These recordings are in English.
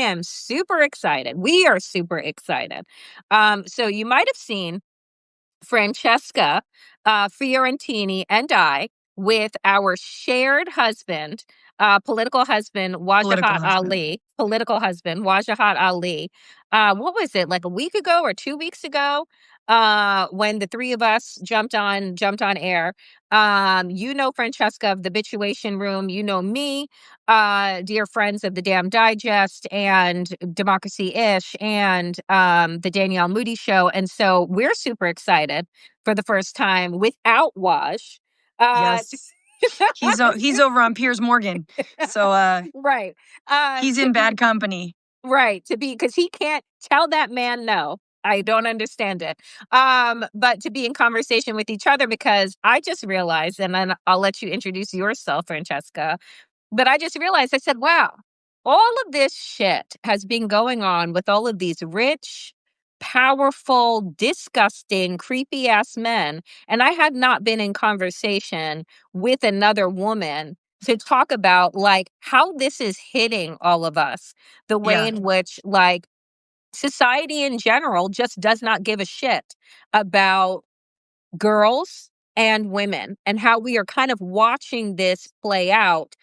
am super excited. We are super excited. So you might have seen Francesca Fiorentini and I with our shared husband, political husband, political husband, Wajahat Ali. What was it, like a week ago or 2 weeks ago? When the three of us jumped on air. Francesca of the Bitchuation Room, me, dear friends of the Damn Digest and Democracy Ish and the Danielle Moody Show. And so we're super excited for the first time without Waj. Yes. He's over on Piers Morgan. So right. He's in bad company. Right. Because he can't tell that man no. I don't understand it. But to be in conversation with each other, because I just realized, and then I'll let you introduce yourself, Francesca. But I just realized, I said, wow, all of this shit has been going on with all of these rich, powerful, disgusting, creepy ass men. And I had not been in conversation with another woman to talk about like how this is hitting all of us, the way in which like society in general just does not give a shit about girls and women, and how we are kind of watching this play out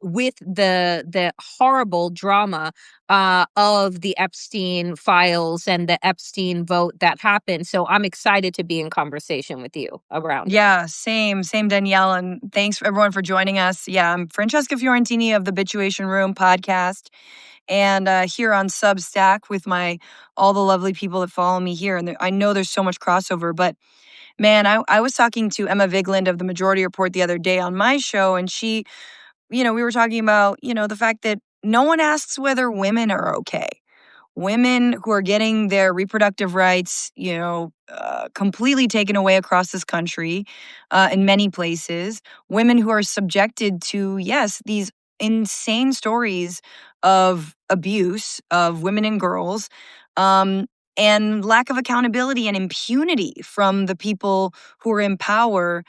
with the horrible drama of the Epstein files and the Epstein vote that happened. So I'm excited to be in conversation with you around it. Yeah, same Danielle, and thanks everyone for joining us. Yeah, I'm Francesca Fiorentini of the Bitchuation Room podcast, and here on Substack with all the lovely people that follow me here. And I know there's so much crossover, but man, I was talking to Emma Vigland of the Majority Report the other day on my show, and she, we were talking about, the fact that no one asks whether women are okay. Women who are getting their reproductive rights, completely taken away across this country, in many places. Women who are subjected to, yes, these insane stories of abuse of women and girls, and lack of accountability and impunity from the people who are in power.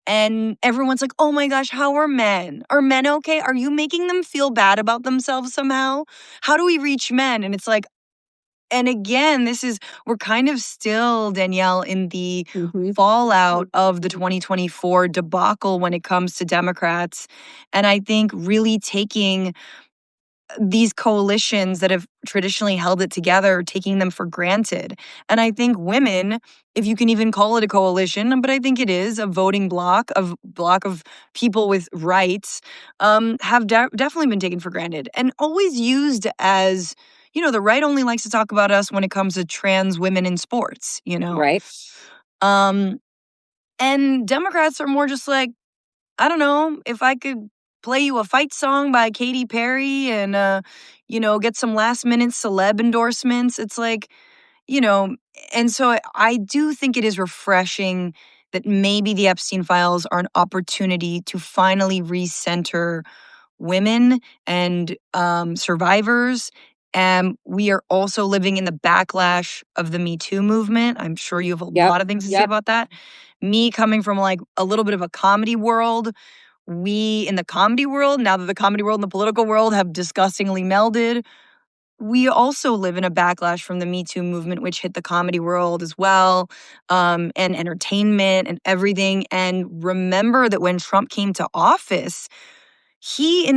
And everyone's like, oh my gosh, how are men? Are men okay? Are you making them feel bad about themselves somehow? How do we reach men? And it's like, and again, we're kind of still, Danielle, in the fallout of the 2024 debacle when it comes to Democrats. And I think really taking these coalitions that have traditionally held it together, taking them for granted. And I think women, if you can even call it a coalition, but I think it is a voting block of people with rights, have definitely been taken for granted and always used as, the right only likes to talk about us when it comes to trans women in sports, Right. And Democrats are more just like, I don't know, if I could play you a fight song by Katy Perry and, get some last minute celeb endorsements. It's like, and so I do think it is refreshing that maybe the Epstein files are an opportunity to finally recenter women and survivors. And we are also living in the backlash of the Me Too movement. I'm sure you have a lot of things to say about that. Me coming from like a little bit of a comedy world, we in the comedy world, now that the comedy world and the political world have disgustingly melded, we also live in a backlash from the Me Too movement, which hit the comedy world as well, and entertainment and everything. And remember that when Trump came to office, he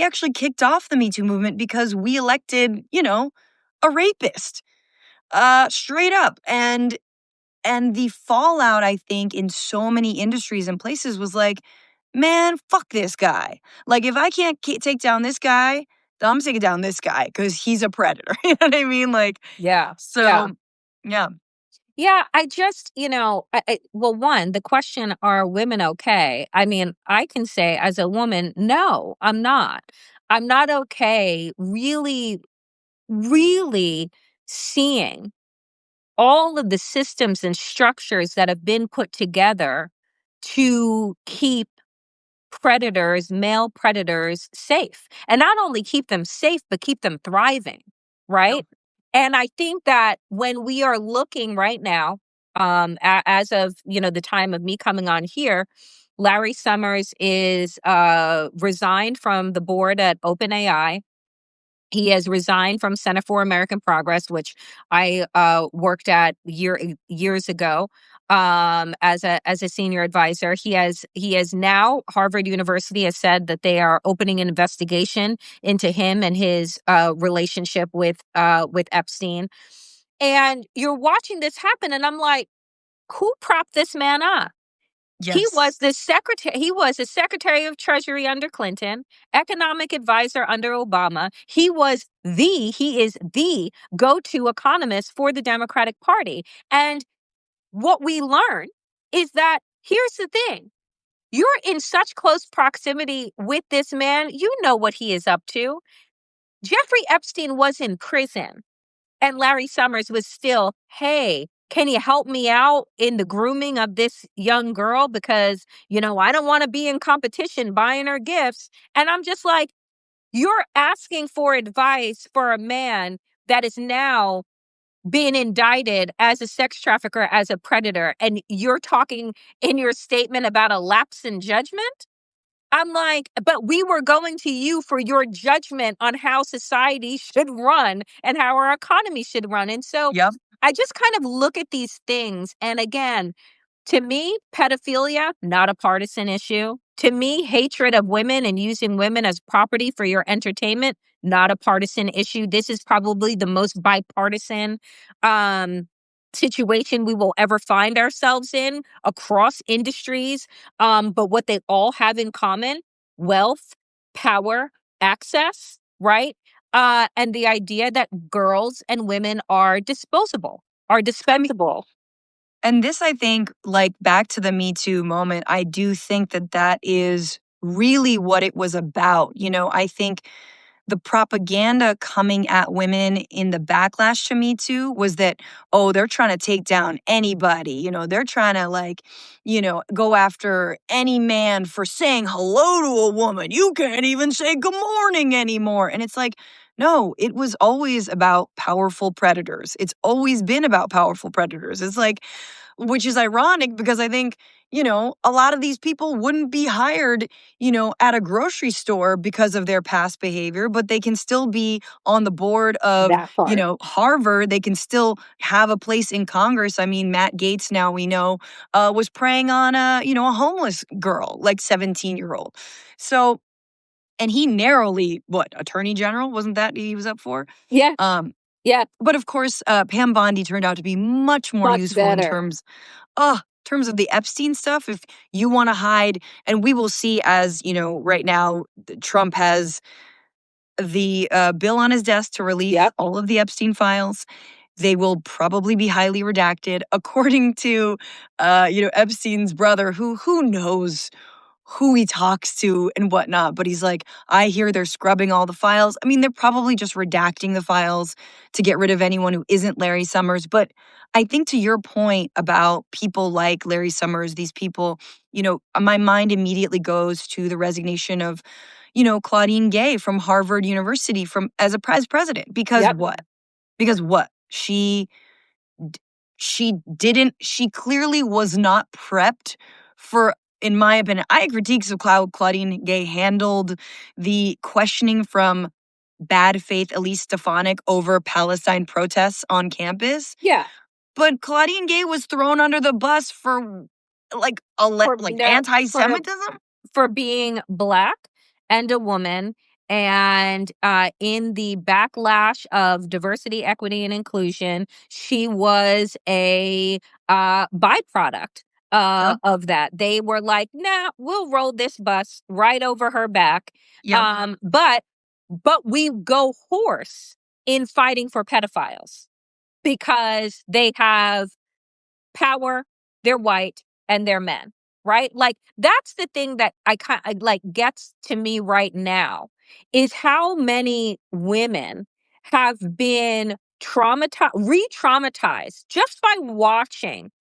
actually kicked off the Me Too movement because we elected, a rapist, straight up. And the fallout, I think, in so many industries and places was like, man, fuck this guy. Like, if I can't take down this guy, then I'm taking down this guy because he's a predator. You know what I mean? Like, Yeah. So, yeah. Yeah, I just, well, one, the question, are women okay? I mean, I can say as a woman, no, I'm not. I'm not okay really, really seeing all of the systems and structures that have been put together to keep male predators safe. And not only keep them safe, but keep them thriving, right? And I think that when we are looking right now, as of, the time of me coming on here, Larry Summers is resigned from the board at OpenAI. He has resigned from Center for American Progress, which I worked at years ago as a senior advisor. He has now, Harvard University has said that they are opening an investigation into him and his relationship with Epstein. And you're watching this happen, and I'm like, who propped this man up? He Yes. was the secretary. He was the Secretary of Treasury under Clinton, economic advisor under Obama. He is the go-to economist for the Democratic Party. And what we learn is that here's the thing. You're in such close proximity with this man. You know what he is up to. Jeffrey Epstein was in prison. And Larry Summers was still, hey, can you help me out in the grooming of this young girl? Because, I don't want to be in competition buying her gifts. And I'm just like, you're asking for advice for a man that is now being indicted as a sex trafficker, as a predator. And you're talking in your statement about a lapse in judgment? I'm like, but we were going to you for your judgment on how society should run and how our economy should run. And so Yep. I just kind of look at these things. And again, to me, pedophilia, not a partisan issue. To me, hatred of women and using women as property for your entertainment, not a partisan issue. This is probably the most bipartisan um, situation we will ever find ourselves in across industries. But what they all have in common, wealth, power, access, right? And the idea that girls and women are disposable, are dispensable. And this, I think, like back to the Me Too moment, I do think that that is really what it was about. I think the propaganda coming at women in the backlash to Me Too was that, oh, they're trying to take down anybody. They're trying to go after any man for saying hello to a woman. You can't even say good morning anymore. And it's like, no, it was always about powerful predators. It's always been about powerful predators. It's like, which is ironic because I think, a lot of these people wouldn't be hired, at a grocery store because of their past behavior, but they can still be on the board of, That part. Harvard. They can still have a place in Congress. I mean, Matt Gaetz, now we know, was preying on a homeless girl, like 17-year-old. So, and he narrowly, attorney general, wasn't that he was up for? Yeah. Um, Yeah. but of course, Pam Bondi turned out to be much more Much useful in better. terms of the Epstein stuff. If you want to hide, and we will see as, right now, Trump has the bill on his desk to release Yep. all of the Epstein files. They will probably be highly redacted, according to, Epstein's brother, who knows who he talks to and whatnot. But he's like, I hear they're scrubbing all the files. I mean, they're probably just redacting the files to get rid of anyone who isn't Larry Summers. But I think to your point about people like Larry Summers, these people, my mind immediately goes to the resignation of, Claudine Gay from Harvard University as president. Because Yep. what? Because what? She clearly was not prepped for, in my opinion, I had critiques of Claudine Gay handled the questioning from bad faith Elise Stefanik over Palestine protests on campus. Yeah. But Claudine Gay was thrown under the bus for For no, anti-Semitism. for being Black and a woman. And in the backlash of diversity, equity, and inclusion, she was a byproduct Yep. of that. They were like, nah, we'll roll this bus right over her back. Yep. But we go hoarse in fighting for pedophiles because they have power, they're white, and they're men, right? Like that's the thing that I kind of like gets to me right now is how many women have been traumatized, re-traumatized just by watching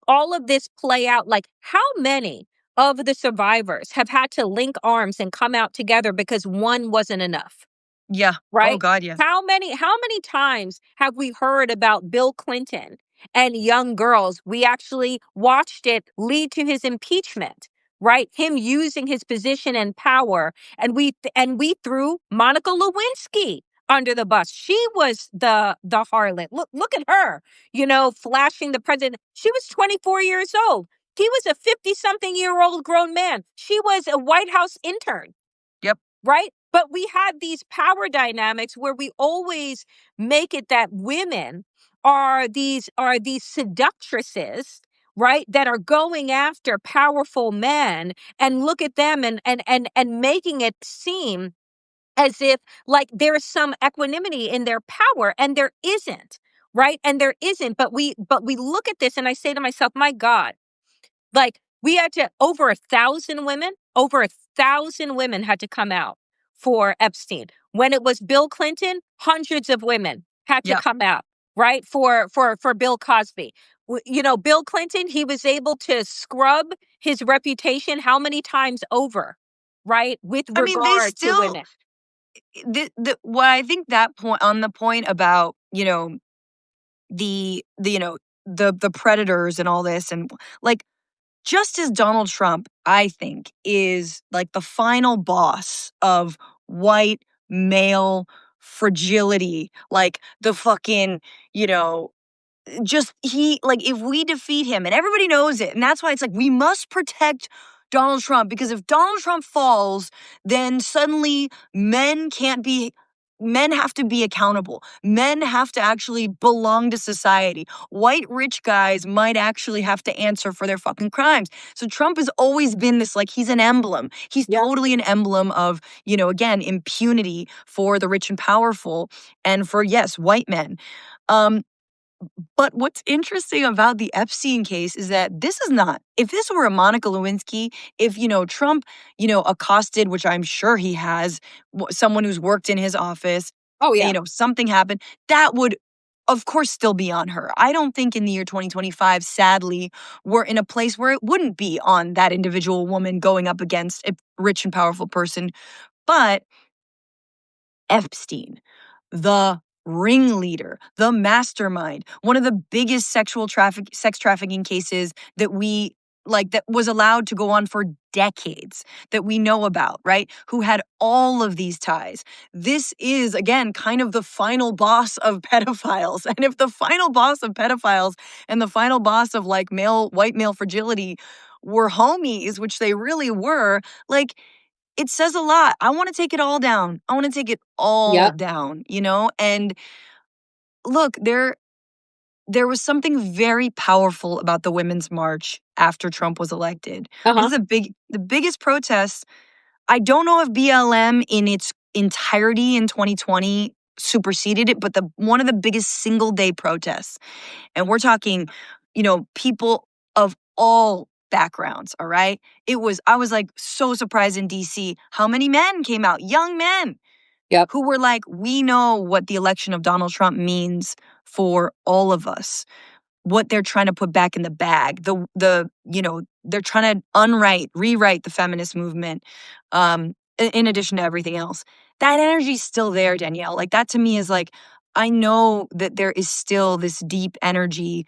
all of this play out. Like how many of the survivors have had to link arms and come out together because one wasn't enough? Yeah. Oh Right? God, yes. How many times have we heard about Bill Clinton and young girls? We actually watched it lead to his impeachment, right? Him using his position and power. And we threw Monica Lewinsky under the bus. She was the harlot. Look at her, flashing the president. She was 24 years old. He was a 50-something-year-old grown man. She was a White House intern. Yep. Right? But we have these power dynamics where we always make it that women are these seductresses, right? That are going after powerful men, and look at them and making it seem as if like there's some equanimity in their power, and there isn't, right? And there isn't. But we look at this, and I say to myself, my God, like we had to over 1,000 women had to come out for Epstein. When it was Bill Clinton, hundreds of women had to Yep. come out, right? For Bill Cosby. Bill Clinton, he was able to scrub his reputation how many times over, right? With I mean, they regard to still women. what I think that point on the point about, the predators and all this, and like, just as Donald Trump, I think, is like the final boss of white male fragility, like the fucking, you know, just he like if we defeat him, and everybody knows it, and that's why it's like we must protect Donald Trump, because if Donald Trump falls, then suddenly men have to be accountable. Men have to actually belong to society. White rich guys might actually have to answer for their fucking crimes. So Trump has always been this, like, he's an emblem. He's totally an emblem of, again, impunity for the rich and powerful, and for, yes, white men. But what's interesting about the Epstein case is that this is not, if this were a Monica Lewinsky, if, Trump, accosted, which I'm sure he has, someone who's worked in his office, Oh yeah. something happened, that would, of course, still be on her. I don't think in the year 2025, sadly, we're in a place where it wouldn't be on that individual woman going up against a rich and powerful person. But Epstein, the ringleader, the mastermind, one of the biggest sex trafficking cases that that was allowed to go on for decades, that we know about, right? Who had all of these ties. This is, again, kind of the final boss of pedophiles. And if the final boss of pedophiles and the final boss of like white male fragility were homies, which they really were, like, it says a lot. I wanna take it all down. I wanna take it all Yep. down, And look, there was something very powerful about the Women's March after Trump was elected. One Uh-huh. of the biggest protests, I don't know if BLM in its entirety in 2020 superseded it, but one of the biggest single day protests, and we're talking, people of all backgrounds, all right? I was like so surprised in DC how many men came out, young men, Yep. who were like, we know what the election of Donald Trump means for all of us, what they're trying to put back in the bag, they're trying to rewrite the feminist movement, in addition to everything else. That energy's still there, Danielle. Like, that to me is like, I know that there is still this deep energy,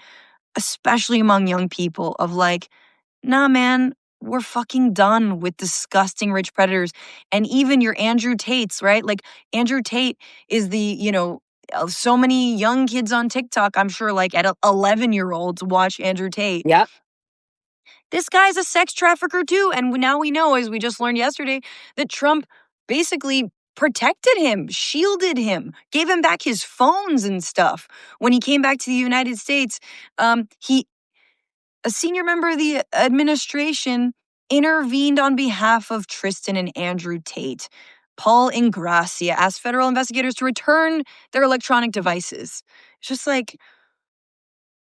especially among young people, of like, nah, man, we're fucking done with disgusting rich predators. And even your Andrew Tates, right? Like, Andrew Tate is so many young kids on TikTok, I'm sure, like at 11-year-olds watch Andrew Tate. Yep. This guy's a sex trafficker too. And now we know, as we just learned yesterday, that Trump basically protected him, shielded him, gave him back his phones and stuff. When he came back to the United States, a senior member of the administration intervened on behalf of Tristan and Andrew Tate. Paul Ingracia asked federal investigators to return their electronic devices. It's just like,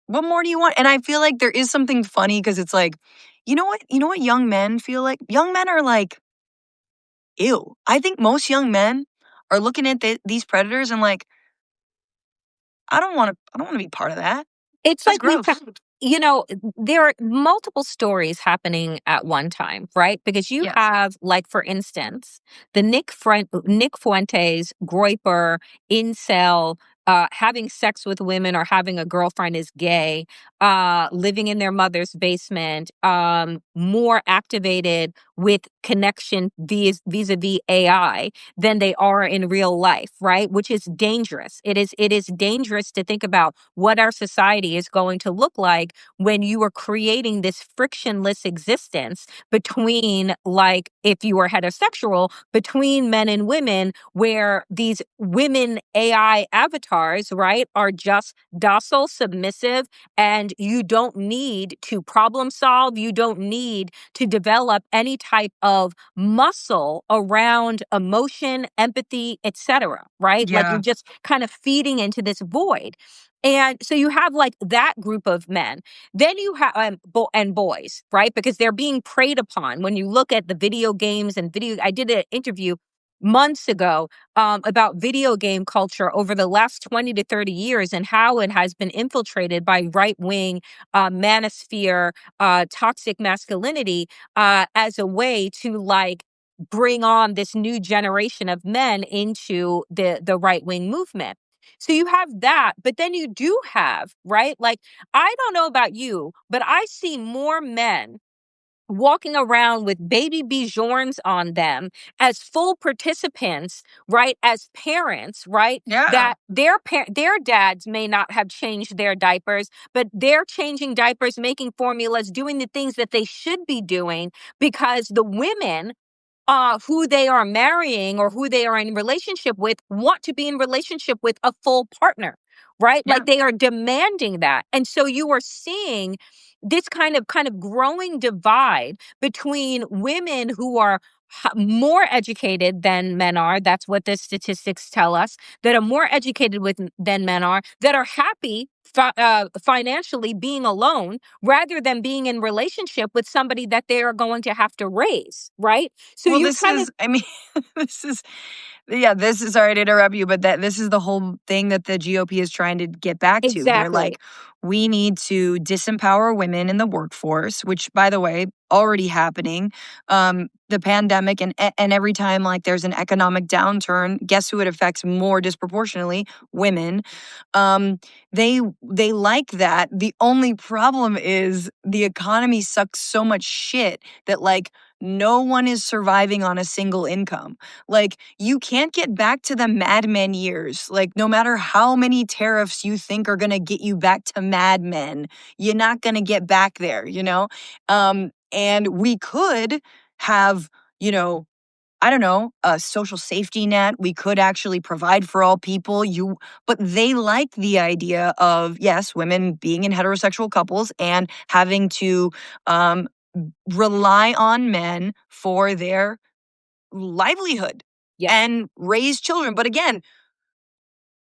what more do you want? And I feel like there is something funny, because it's like, you know what? You know what young men feel like? Young men are like, ew. I think most young men are looking at these predators and like, I don't want to be part of that. It's That's like gross. there are multiple stories happening at one time, right? Because you Yes. have, like, for instance, the Nick Fuentes, Groyper, incel, having sex with women or having a girlfriend is gay, living in their mother's basement, more activated with connection vis-a-vis AI than they are in real life, right? Which is dangerous. It is dangerous to think about what our society is going to look like when you are creating this frictionless existence between, like, if you are heterosexual, between men and women, where these women AI avatars, right, are just docile, submissive, and you don't need to problem solve. You don't need to develop any type of muscle around emotion, empathy, etc. Right? Like, you're Yeah. just kind of feeding into this void. And so you have like that group of men. Then you have and boys, right? Because they're being preyed upon. When you look at the video games and video, I did an interview months ago about video game culture over the last 20 to 30 years and how it has been infiltrated by right wing manosphere, toxic masculinity as a way to, like, bring on this new generation of men into the right wing movement. So you have that, but then you do have, right? Like, I don't know about you, but I see more men walking around with baby Bjorns on them as full participants, right? As parents, right? Yeah. That their dads may not have changed their diapers, but they're changing diapers, making formulas, doing the things that they should be doing because the women who they are marrying or who they are in relationship with want to be in relationship with a full partner, right? Yeah. Like, they are demanding that. And so you are seeing this kind of growing divide between women who are more educated than men are. That's what the statistics tell us, that are more educated than men are, that are happy financially being alone rather than being in relationship with somebody that they are going to have to raise, right? So Well, you this kind of is, I mean, this is, yeah, this is, sorry to interrupt you, but this is the whole thing that the GOP is trying to get back to. They're exactly. like, we need to disempower women in the workforce, which, by the way, already happening. The pandemic and every time, like, there's an economic downturn, guess who it affects more disproportionately? Women. Um, they like that. The only problem is the economy sucks so much shit that, like, no one is surviving on a single income. Like, you can't get back to the Mad Men years. Like, no matter how many tariffs you think are gonna get you back to Mad Men, you're not gonna get back there, you know? And we could have, you know, I don't know, a social safety net. We could actually provide for all people. But they like the idea of, yes, women being in heterosexual couples and having to um, rely on men for their livelihood Yes. and raise children. But again,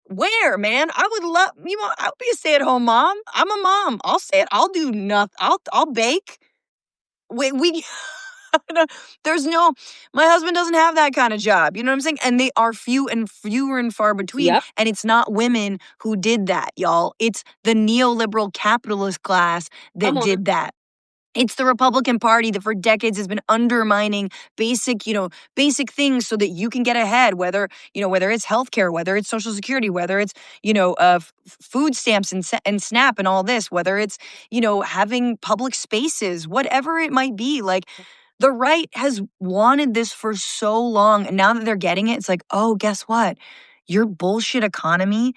where, man? I would love, I'll be a stay-at-home mom. I'm a mom. I'll say it. I'll do nothing. I'll bake. We no, there's no, my husband doesn't have that kind of job. You know what I'm saying? And they are few and fewer and far between. Yep. And it's not women who did that, y'all. It's the neoliberal capitalist class Come that on. did that. It's the Republican Party that for decades has been undermining basic things so that you can get ahead, whether it's healthcare, whether it's Social Security, whether it's, food stamps and SNAP and all this, whether it's, having public spaces, whatever it might be. Like, the right has wanted this for so long. And now that they're getting it, it's like, oh, guess what? Your bullshit economy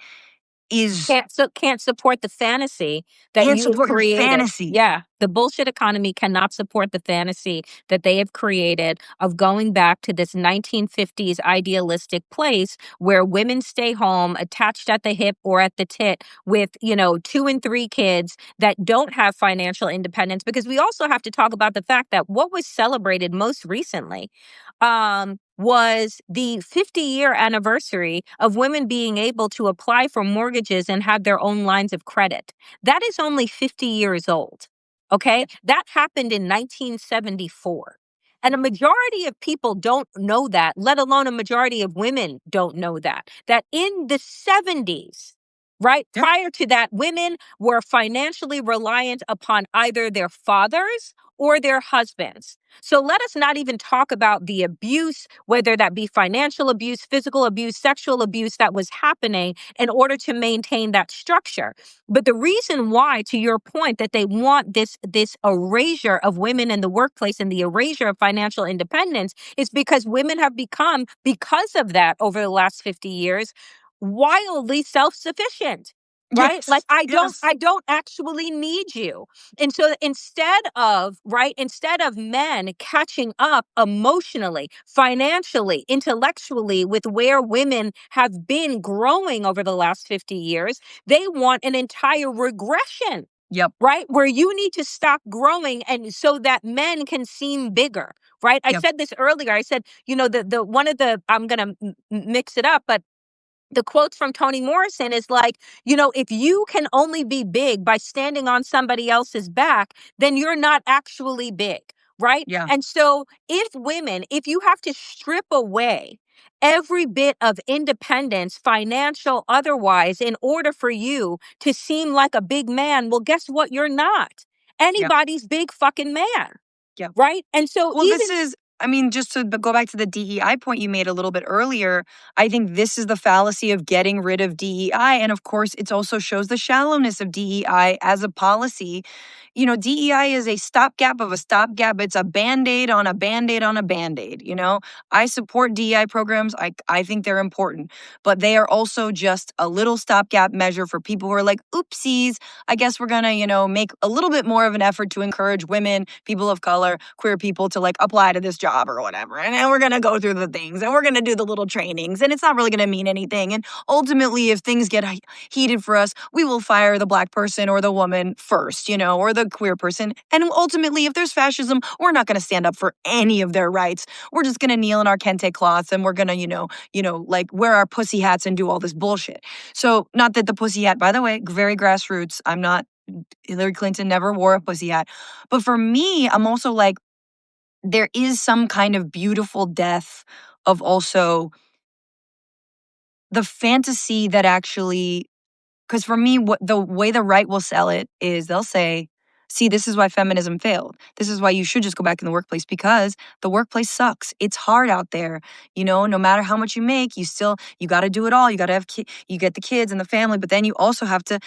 is Can't support the fantasy that can't you have support your created. fantasy. Yeah, the bullshit economy cannot support the fantasy that they have created of going back to this 1950s idealistic place where women stay home attached at the hip or at the tit with, 2 and 3 kids that don't have financial independence. Because we also have to talk about the fact that what was celebrated most recently was the 50-year anniversary of women being able to apply for mortgages and have their own lines of credit. That is only 50 years old. Okay? That happened in 1974. And a majority of people don't know that, let alone a majority of women don't know that. That in the 70s, right, prior to that, women were financially reliant upon either their fathers or their husbands. So let us not even talk about the abuse, whether that be financial abuse, physical abuse, sexual abuse that was happening in order to maintain that structure. But the reason why, to your point, that they want this erasure of women in the workplace and the erasure of financial independence is because women have become, because of that over the last 50 years, wildly self-sufficient. Right? Like Yes. Yes. I don't actually need you. And so instead of men catching up emotionally, financially, intellectually with where women have been growing over the last 50 years, they want an entire regression, Yep. right? Where you need to stop growing and so that men can seem bigger, right? I Yep. said this earlier. I said, the one of the, I'm going to mix it up, but the quotes from Toni Morrison is like, if you can only be big by standing on somebody else's back, then you're not actually big, right? Yeah. And so if you have to strip away every bit of independence, financial, otherwise, in order for you to seem like a big man, well, guess what? You're not Yep. anybody's big fucking man, Yep. right? And so Well, even, this is, I mean, just to go back to the DEI point you made a little bit earlier, I think this is the fallacy of getting rid of DEI. And of course, it also shows the shallowness of DEI as a policy. DEI is a stopgap of a stopgap. It's a band-aid on a band-aid on a band-aid. I support DEI programs. I think they're important, but they are also just a little stopgap measure for people who are like, oopsies, I guess we're going to, make a little bit more of an effort to encourage women, people of color, queer people to like apply to this job or whatever. And then we're going to go through the things and we're going to do the little trainings and it's not really going to mean anything. And ultimately, if things get heated for us, we will fire the Black person or the woman first, or the queer person. And ultimately, if there's fascism, we're not going to stand up for any of their rights. We're just going to kneel in our kente cloths and we're going to, like wear our pussy hats and do all this bullshit. So not that the pussy hat, by the way, very grassroots. I'm not, Hillary Clinton never wore a pussy hat. But for me, I'm also like, there is some kind of beautiful death of also the fantasy that actually, because for me, what the way the right will sell it is they'll say, see, this is why feminism failed. This is why you should just go back in the workplace because the workplace sucks. It's hard out there. No matter how much you make, you got to do it all. You got to have, you get the kids and the family, but then you also have to,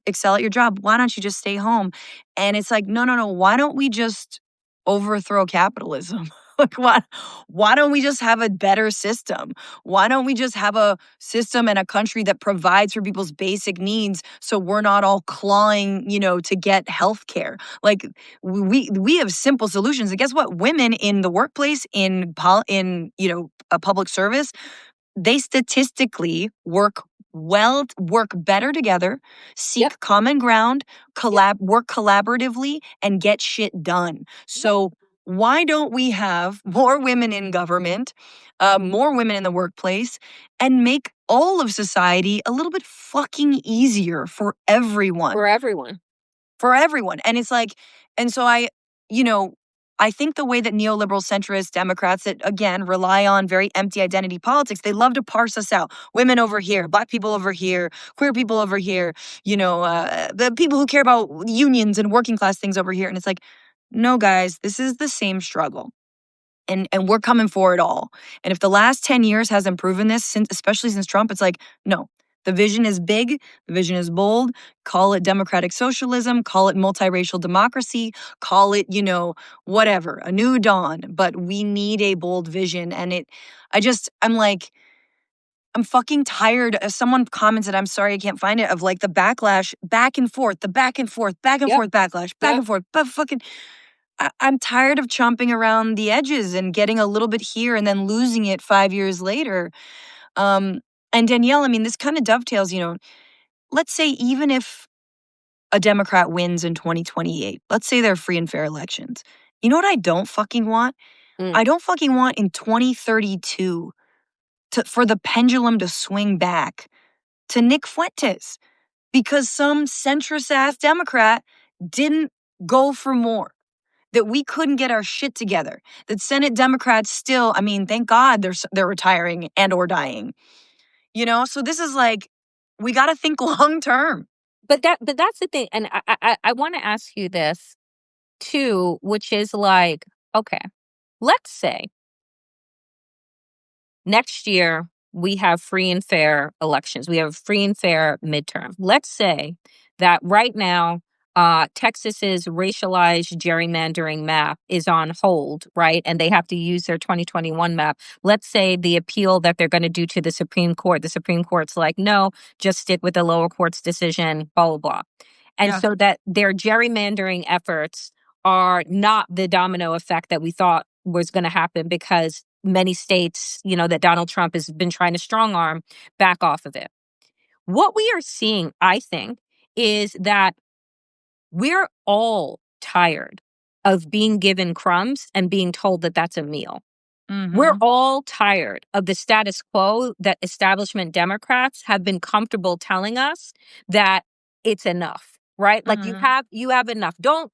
excel at your job. Why don't you just stay home? And it's like, no, no, no. Why don't we just overthrow capitalism? Like, why don't we just have a better system? Why don't we just have a system and a country that provides for people's basic needs so we're not all clawing, to get health care? Like we have simple solutions. And guess what? Women in the workplace, a public service, they statistically work better together, yep, seek common ground, yep, work collaboratively, and get shit done. yep, So why don't we have more women in government, more women in the workplace, and make all of society a little bit fucking easier for everyone? for everyone. For everyone. And it's like, and so you know, I think the way that neoliberal centrist Democrats that again rely on very empty identity politics, they love to parse us out. Women over here, Black people over here, queer people over here, the people who care about unions and working class things over here. And it's like, no, guys, this is the same struggle. And we're coming for it all. And if the last 10 years hasn't proven this, especially since Trump, it's like, no, the vision is big, the vision is bold. Call it democratic socialism, call it multiracial democracy, call it, whatever, a new dawn. But we need a bold vision. And I'm like, I'm fucking tired. Someone commented, I'm sorry, I can't find it, of like the backlash, back and forth, the back and forth, back and Yep, forth backlash, back yep. and forth, but fucking I'm tired of chomping around the edges and getting a little bit here and then losing it 5 years later. Um, and Danielle, I mean, this kind of dovetails, let's say even if a Democrat wins in 2028, let's say they're free and fair elections. You know what I don't fucking want? Mm. I don't fucking want in 2032 for the pendulum to swing back to Nick Fuentes because some centrist ass Democrat didn't go for more. That we couldn't get our shit together. That Senate Democrats still, I mean, thank God they're retiring and or dying. So this is like, we got to think long term. But that's the thing. And I want to ask you this. too, which is like, okay, let's say next year we have free and fair elections. We have free and fair midterm. Let's say that right now, Texas's racialized gerrymandering map is on hold, right? And they have to use their 2021 map. Let's say the appeal that they're going to do to the Supreme Court's like, no, just stick with the lower court's decision, blah, blah, blah. And Yeah. so that their gerrymandering efforts are not the domino effect that we thought was going to happen, because many states, that Donald Trump has been trying to strong arm, back off of it. What we are seeing, I think, is that we're all tired of being given crumbs and being told that that's a meal. We're Mm-hmm. all tired of the status quo that establishment Democrats have been comfortable telling us that it's enough, right? Like Mm-hmm. you have enough. Don't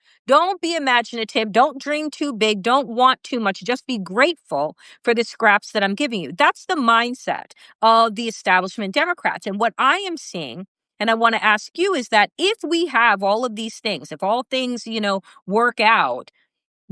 be imaginative. Don't dream too big. Don't want too much. Just be grateful for the scraps that I'm giving you. That's the mindset of the establishment Democrats. And what I am seeing, and I want to ask you, is that if we have all of these things, if all things, work out,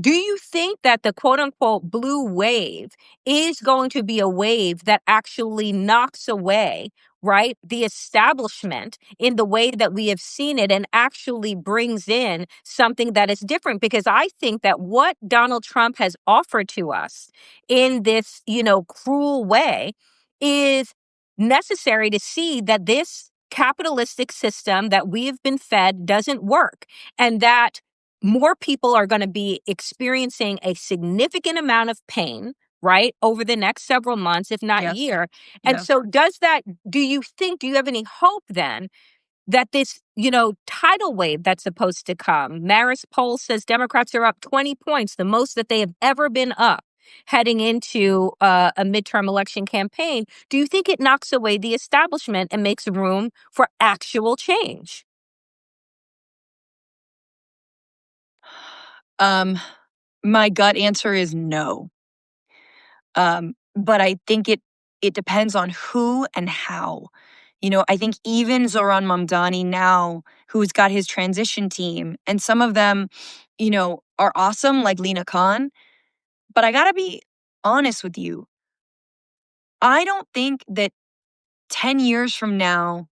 do you think that the quote unquote blue wave is going to be a wave that actually knocks away, right, the establishment in the way that we have seen it, and actually brings in something that is different? Because I think that what Donald Trump has offered to us in this, cruel way is necessary to see that this capitalistic system that we have been fed doesn't work, and that more people are going to be experiencing a significant amount of pain, right, over the next several months, if not Yes. year. And Yes. so do you have any hope then that this, tidal wave that's supposed to come? Maris poll says Democrats are up 20 points, the most that they have ever been up heading into a midterm election campaign. Do you think it knocks away the establishment and makes room for actual change? My gut answer is no. But I think it depends on who and how. I think even Zoran Mamdani now, who's got his transition team, and some of them, are awesome, like Lena Khan. But I gotta be honest with you. I don't think that 10 years from now,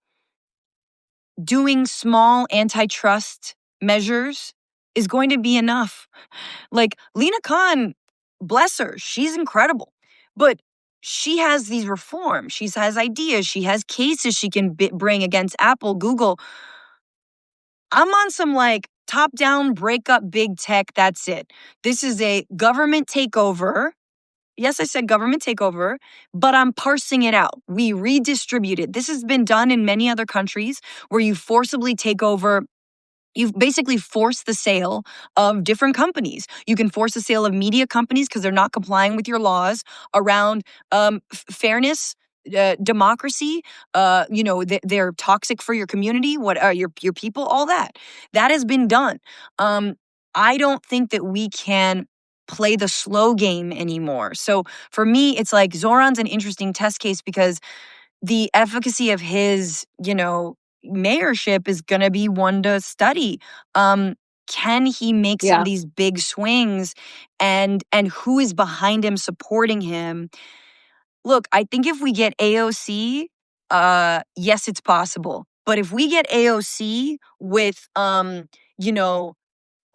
doing small antitrust measures is going to be enough. Like Lena Khan, bless her, she's incredible. But she has these reforms, she has ideas, she has cases she can bring against Apple, Google. I'm on some like top down break up big tech. That's it. This is a government takeover. Yes, I said government takeover, but I'm parsing it out. We redistribute it. This has been done in many other countries where you forcibly take over. You've basically forced the sale of different companies. You can force the sale of media companies because they're not complying with your laws around fairness, democracy. They're toxic for your community. What are your people? All that has been done. I don't think that we can play the slow game anymore. So for me, it's like Zoran's an interesting test case because the efficacy of his, mayorship is going to be one to study. Can he make some of Yeah. these big swings, and who is behind him supporting him? Look, I think if we get AOC, yes, it's possible. But if we get AOC with, you know,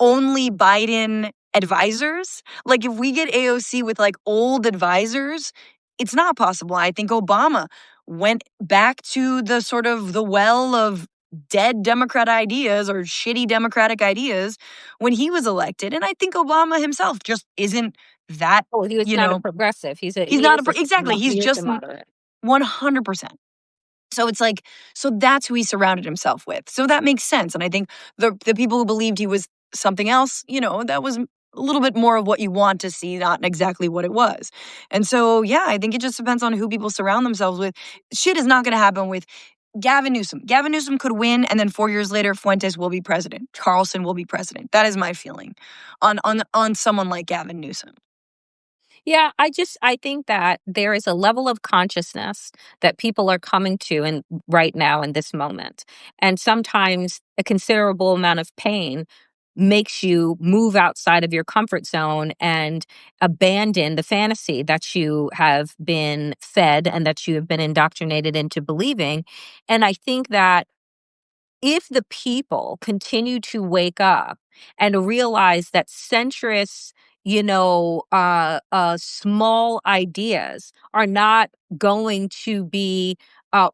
only Biden advisors, like if we get AOC with like old advisors, it's not possible. I think Obama went back to the sort of the well of dead Democrat ideas or shitty Democratic ideas when he was elected. And I think Obama himself just isn't that, Oh, he was you not a know, progressive. he's He not is a exactly. He's he is a just moderate. 100%. So it's like, so that's who he surrounded himself with. So that makes sense. And I think the people who believed he was something else, that was a little bit more of what you want to see, not exactly what it was. And so, yeah, I think it just depends on who people surround themselves with. Shit is not going to happen with Gavin Newsom. Gavin Newsom could win, and then 4 years later, Fuentes will be president. Carlson will be president. That is my feeling on someone like Gavin Newsom. Yeah, I think that there is a level of consciousness that people are coming to in right now in this moment. And sometimes a considerable amount of pain makes you move outside of your comfort zone and abandon the fantasy that you have been fed and that you have been indoctrinated into believing. And I think that if the people continue to wake up and realize that centrist, small ideas are not going to be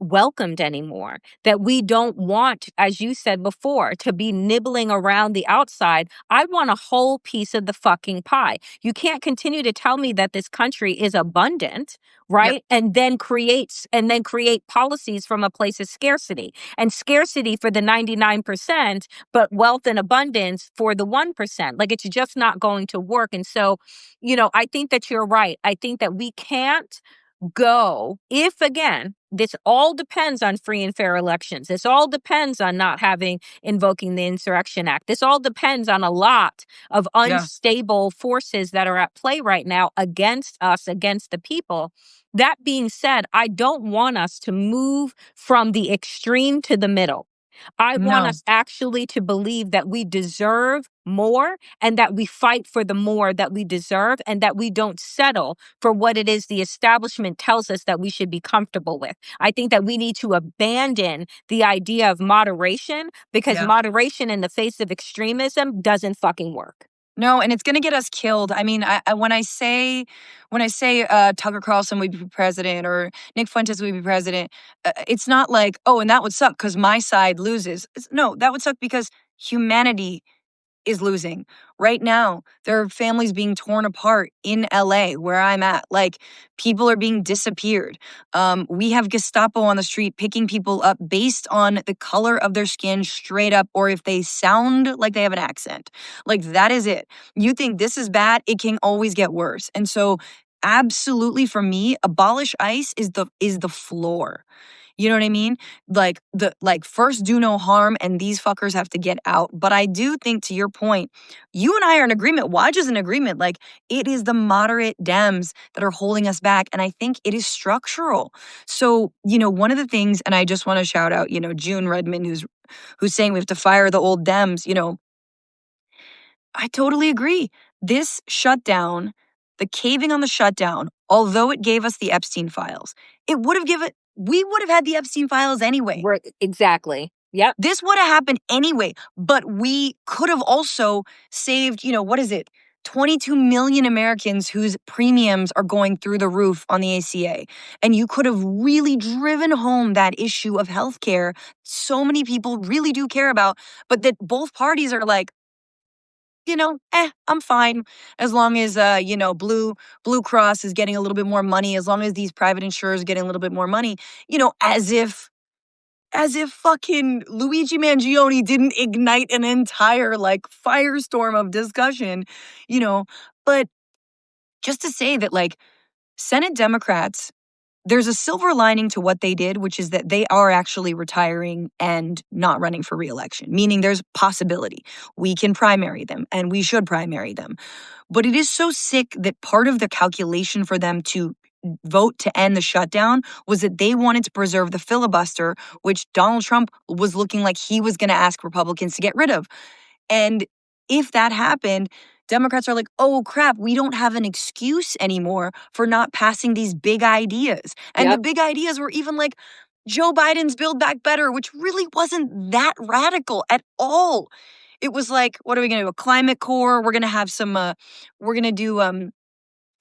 welcomed anymore, that we don't want, as you said before, to be nibbling around the outside. I want a whole piece of the fucking pie. You can't continue to tell me that this country is abundant, Yep. right? And then create policies from a place of scarcity, and scarcity for the 99%, but wealth and abundance for the 1%. Like, it's just not going to work. And so, I think that you're right. I think that we can't go if, again, this all depends on free and fair elections. This all depends on not having invoking the Insurrection Act. This all depends on a lot of Yeah. unstable forces that are at play right now against us, against the people. That being said, I don't want us to move from the extreme to the middle. I want No. us actually to believe that we deserve more, and that we fight for the more that we deserve, and that we don't settle for what it is the establishment tells us that we should be comfortable with. I think that we need to abandon the idea of moderation, because Yeah. moderation in the face of extremism doesn't fucking work. No, and it's gonna get us killed. I mean, when I say Tucker Carlson would be president or Nick Fuentes would be president, it's not like, oh, and that would suck because my side loses. No, that would suck because humanity is losing. Right now, there are families being torn apart in LA where I'm at. Like, people are being disappeared. We have Gestapo on the street picking people up based on the color of their skin, straight up, or if they sound like they have an accent. Like, that is it. You think this is bad, it can always get worse. And so, absolutely, for me, abolish ICE is the floor. You know what I mean? Like first do no harm and these fuckers have to get out. But I do think, to your point, you and I are in agreement. Waj is in agreement. Like, it is the moderate Dems that are holding us back. And I think it is structural. So, one of the things, and I just want to shout out, June Redmond, who's saying we have to fire the old Dems, I totally agree. This shutdown, the caving on the shutdown, although it gave us the Epstein files, we would have had the Epstein files anyway. Exactly. Yep. This would have happened anyway, but we could have also saved, what is it? 22 million Americans whose premiums are going through the roof on the ACA. And you could have really driven home that issue of healthcare so many people really do care about, but that both parties are like, I'm fine as long as Blue Cross is getting a little bit more money, as long as these private insurers are getting a little bit more money, as if fucking Luigi Mangione didn't ignite an entire like firestorm of discussion, you know. But just to say that, like, Senate Democrats, there's a silver lining to what they did, which is that they are actually retiring and not running for reelection, meaning there's possibility. We can primary them and we should primary them. But it is so sick that part of the calculation for them to vote to end the shutdown was that they wanted to preserve the filibuster, which Donald Trump was looking like he was going to ask Republicans to get rid of. And if that happened, Democrats are like, oh crap, we don't have an excuse anymore for not passing these big ideas. And the Yep. big ideas were even like Joe Biden's Build Back Better, which really wasn't that radical at all. It was like, what are we going to do? A climate core? We're going to have we're going to do,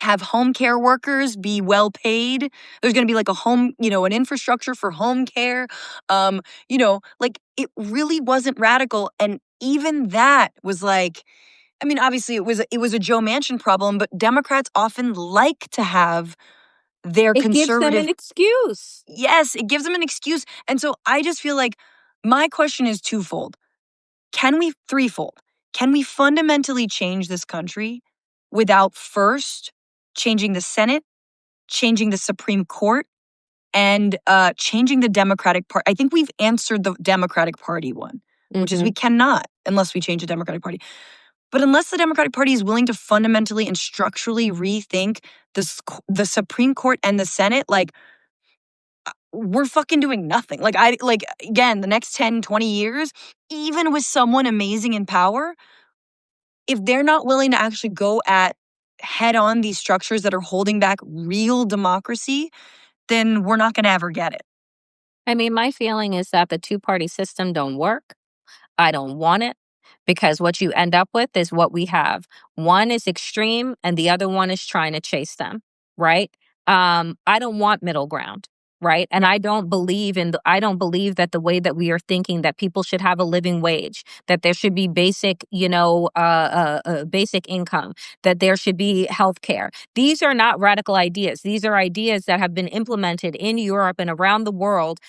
have home care workers be well paid. There's going to be like an infrastructure for home care. Like, it really wasn't radical. And even that was like, I mean, obviously it was a Joe Manchin problem, but Democrats often like to have their It gives them conservative. an excuse. Yes, it gives them an excuse. And so I just feel like my question is twofold. Threefold. Can we fundamentally change this country without first changing the Senate, changing the Supreme Court, and changing the Democratic Party? I think we've answered the Democratic Party one, which is Hmm. we cannot unless we change the Democratic Party. But unless the Democratic Party is willing to fundamentally and structurally rethink the Supreme Court and the Senate, like, we're fucking doing nothing. Again, the next 10, 20 years, even with someone amazing in power, if they're not willing to actually go at head on these structures that are holding back real democracy, then we're not going to ever get it. I mean, my feeling is that the two-party system don't work. I don't want it, because what you end up with is what we have. One is extreme and the other one is trying to chase them, right? I don't want middle ground, right? And I don't believe that the way that we are thinking, that people should have a living wage, that there should be basic, basic income, that there should be health care. These are not radical ideas. These are ideas that have been implemented in Europe and around the world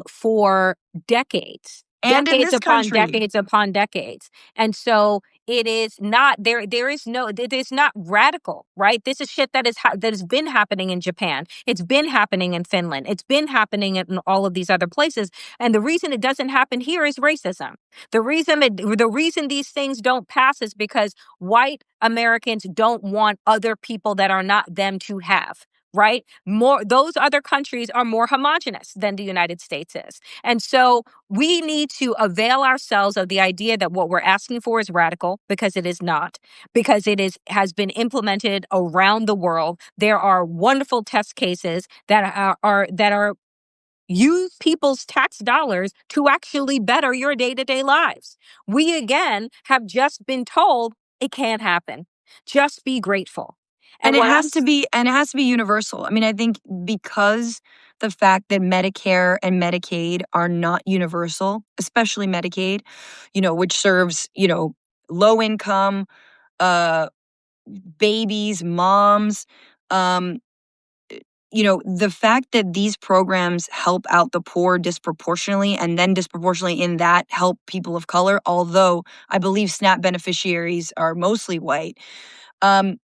for decades, And in decades this upon country. decades upon decades. And so it is not there. It is not radical, right? This is shit that has been happening in Japan. It's been happening in Finland. It's been happening in all of these other places. And the reason it doesn't happen here is racism. The reason these things don't pass is because white Americans don't want other people that are not them to have. Right? Those other countries are more homogenous than the United States is. And so we need to avail ourselves of the idea that what we're asking for is radical, because it is not, because has been implemented around the world. There are wonderful test cases that use people's tax dollars to actually better your day-to-day lives. We again have just been told it can't happen. Just be grateful. And And it what has to else? be universal. I mean, I think because the fact that Medicare and Medicaid are not universal, especially Medicaid, which serves, low income uh babies, moms, um the fact that these programs help out the poor disproportionately, and then disproportionately in that help people of color, although I believe SNAP beneficiaries are mostly white. um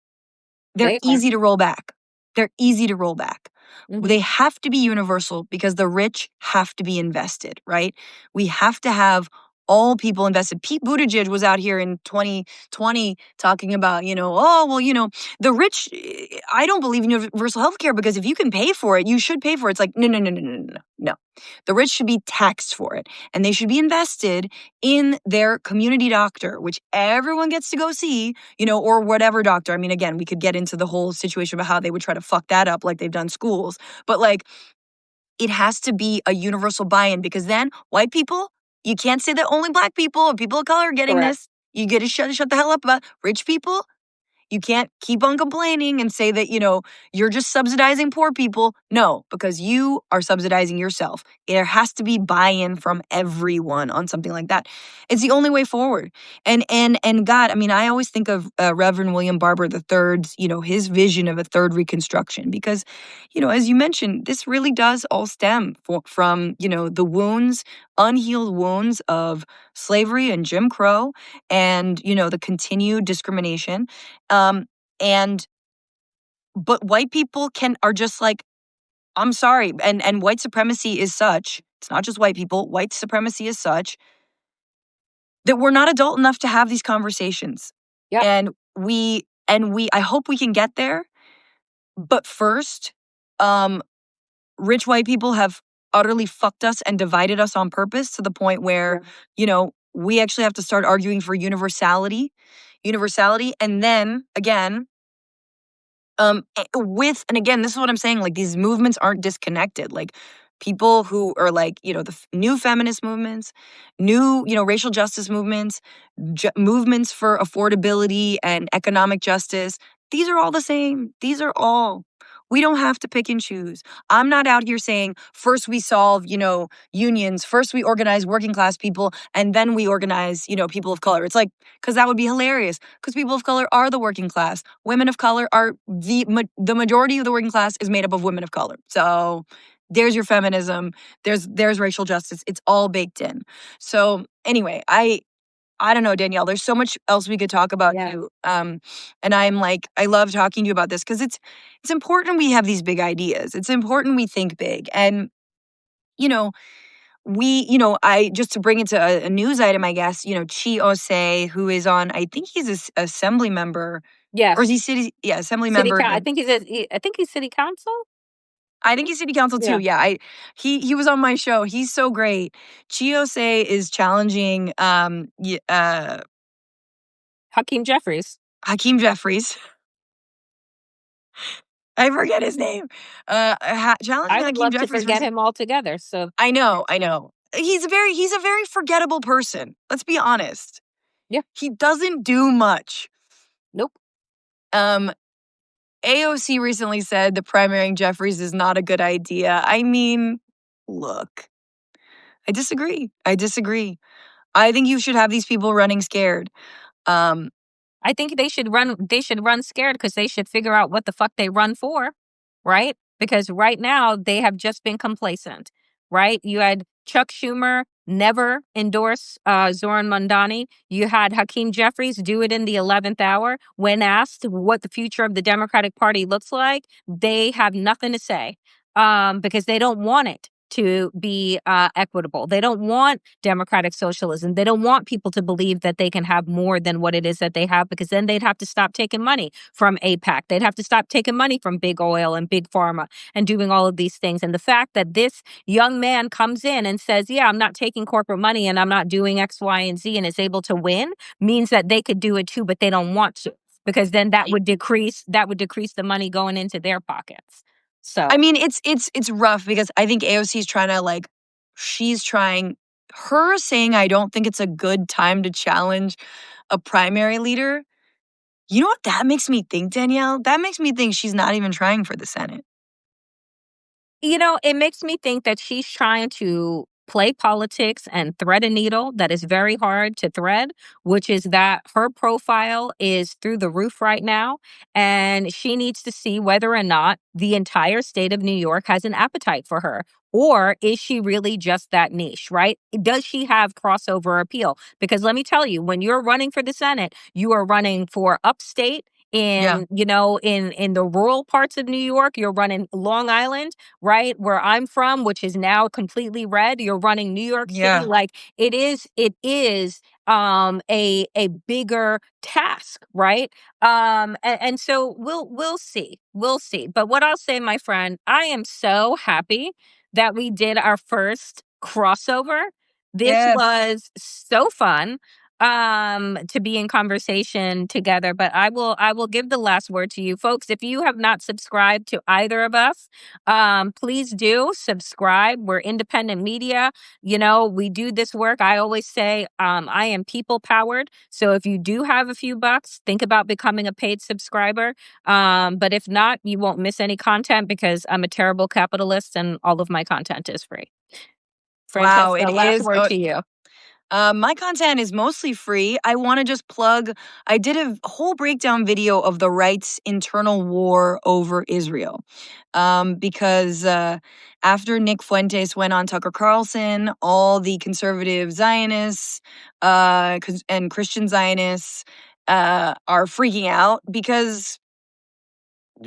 they're They are. easy to roll back. They're easy to roll back. Mhm. They have to be universal because the rich have to be invested, right? We have to have all people invested. Pete Buttigieg was out here in 2020 talking about, oh, well, the rich, I don't believe in universal health care because if you can pay for it, you should pay for it. It's like, no, no, no, no, no, no, no. No. The rich should be taxed for it, and they should be invested in their community doctor, which everyone gets to go see, or whatever doctor. I mean, again, we could get into the whole situation about how they would try to fuck that up like they've done schools. But like, it has to be a universal buy-in, because then white people, you can't say that only black people or people of color are getting Correct. this. You get to shut the hell up about rich people. You can't keep on complaining and say that, you're just subsidizing poor people. No, because you are subsidizing yourself. There has to be buy-in from everyone on something like that. It's the only way forward. And God, I mean, I always think of Reverend William Barber III's, his vision of a third Reconstruction, because, as you mentioned, this really does all stem from, the wounds, unhealed wounds of slavery and Jim Crow, and, the continued discrimination. Um, and but white people are just like, I'm sorry, and white supremacy is such, it's not just white people, white supremacy is such that we're not adult enough to have these conversations. Yep. And I hope we can get there. But first, rich white people have utterly fucked us and divided us on purpose to the point where, we actually have to start arguing for universality. And then again, and again, this is what I'm saying, like, these movements aren't disconnected. Like, people who are like, new feminist movements, new, racial justice movements, movements for affordability and economic justice, these are all the same. These are all, we don't have to pick and choose. I'm not out here saying first we solve, unions, first we organize working class people, and then we organize, people of color. It's like, because that would be hilarious, because people of color are the working class. Women of color are the majority of the working class is made up of women of color. So there's your feminism. There's racial justice. It's all baked in. So anyway, I don't know, Danielle. There's so much else we could talk about Yeah. too. And I'm like, I love talking to you about this because it's important we have these big ideas. It's important we think big. And you know, I just to bring it to a news item, I guess. Chi Osei, who is on, I think he's a assembly member, or is Yes. he assembly member? I think I think he's city council. I think he's city council too. Yeah. Yeah, he was on my show. He's so great. Chi Osei is challenging Hakeem Jeffries. Hakeem Jeffries. I forget his name. Challenging I would Hakeem love to Jeffries for forget him altogether. So I know. He's a very forgettable person. Let's be honest. yeah, He doesn't do much. nope. Um, AOC recently said the primarying Jeffries is not a good idea. I mean, look, I disagree. I think you should have these people running scared. Um, I think they should run. They should run scared because they should figure out what the fuck they run for, right? Because right now they have just been complacent, right? You had Chuck Schumer never endorse Zoran Mondani. You had Hakeem Jeffries do it in the 11th hour. When asked what the future of the Democratic Party looks like, they have nothing to say because they don't want it to be equitable. They don't want democratic socialism. They don't want people to believe that they can have more than what it is that they have, because then they'd have to stop taking money from APAC. They'd have to stop taking money from big oil and big pharma and doing all of these things. And the fact that this young man comes in and says, yeah, I'm not taking corporate money and I'm not doing X, Y, and Z, and is able to win means that they could do it too, but they don't want to, because then that would decrease the money going into their pockets. So I mean, it's rough because I think AOC is trying to she's trying. Her saying, I don't think it's a good time to challenge a primary leader. You know what that makes me think, Danielle? That makes me think she's not even trying for the Senate. it makes me think that she's trying to play politics and thread a needle that is very hard to thread, which is that her profile is through the roof right now. And she needs to see whether or not the entire state of New York has an appetite for her. Or is she really just that niche, right? Does she have crossover appeal? Because let me tell you, when you're running for the Senate, you are running for upstate Yeah, in the rural parts of New York. You're running Long Island, right? Where I'm from, which is now completely red. You're running New York City. yeah. Like it is a bigger task, right? And so we'll see. We'll see. But what I'll say, my friend, I am so happy that we did our first crossover. This Yeah. was so fun to be in conversation together. But I will give the last word to you folks. If you have not subscribed to either of us, please do subscribe. We're independent media. We do this work. I always say I am people powered. So if you do have a few bucks, think about becoming a paid subscriber. But if not, you won't miss any content because I'm a terrible capitalist and all of my content is free. Wow, it Francesca, last is. word to you. My content is mostly free. I want to just plug, I did a whole breakdown video of the right's internal war over Israel. Because after Nick Fuentes went on Tucker Carlson, all the conservative Zionists and Christian Zionists are freaking out because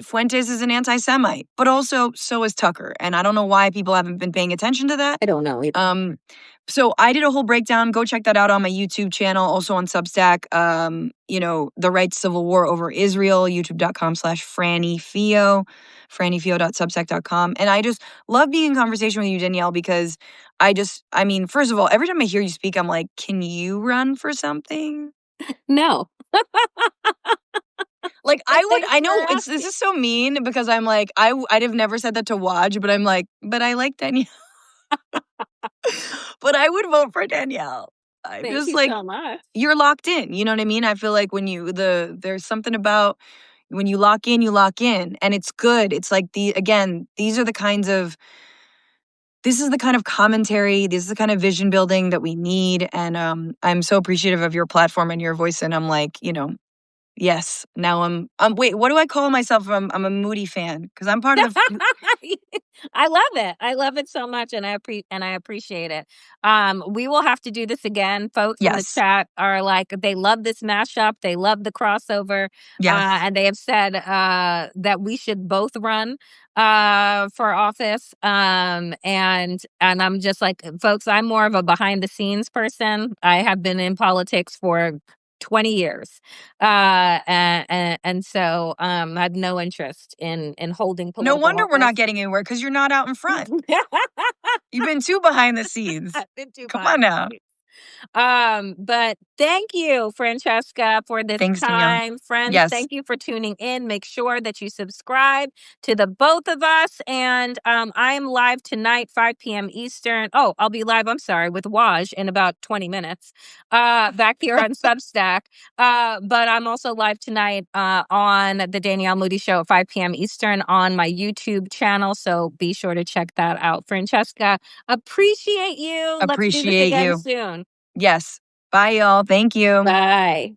Fuentes is an anti-Semite, but also so is Tucker. And I don't know why people haven't been paying attention to that. I don't know either. So I did a whole breakdown. Go check that out on my YouTube channel, also on Substack. The right civil war over Israel, youtube.com/FrannyFio, frannyfio.substack.com. And I just love being in conversation with you, Danielle, because first of all, every time I hear you speak, I'm like, can you run for something? No. Like Thanks I for know this asking. is so mean because I'm like, I'd have never said that to Waj, but I'm like, but I like Danielle. But I would vote for Danielle. I'm Thank just you like, so much. you're locked in. You know what I mean? I feel like there's something about when you lock in, and it's good. It's like these are the kinds of this is the kind of commentary, this is the kind of vision building that we need. And I'm so appreciative of your platform and your voice. And I'm like, yes. Now wait, what do I call myself? I'm a Moody fan because I'm part of the I love it. I love it so much, and I appreciate it. We will have to do this again. Folks in the yes. chat are like, they love this mashup. They love the crossover, Yes. and they have said that we should both run for office. And I'm just like, folks, I'm more of a behind the scenes person. I have been in politics for 20 years. And so I have no interest in holding No political wonder we're not office. getting anywhere because you're not out in front. You've been too behind the scenes. Been too Come on behind the now. scenes. But thank you, Francesca, for this Thanks, Danielle. time. Friends, Yes. thank you for tuning in. Make sure that you subscribe to the both of us. And I am live tonight, 5 p.m. Eastern. Oh, I'll be live, I'm sorry, with Waj in about 20 minutes back here on Substack. But I'm also live tonight on the Danielle Moody Show at 5 p.m. Eastern on my YouTube channel. So be sure to check that out. Francesca, appreciate you. Let's do this Appreciate again you. soon. Yes. Bye, y'all. Thank you. Bye.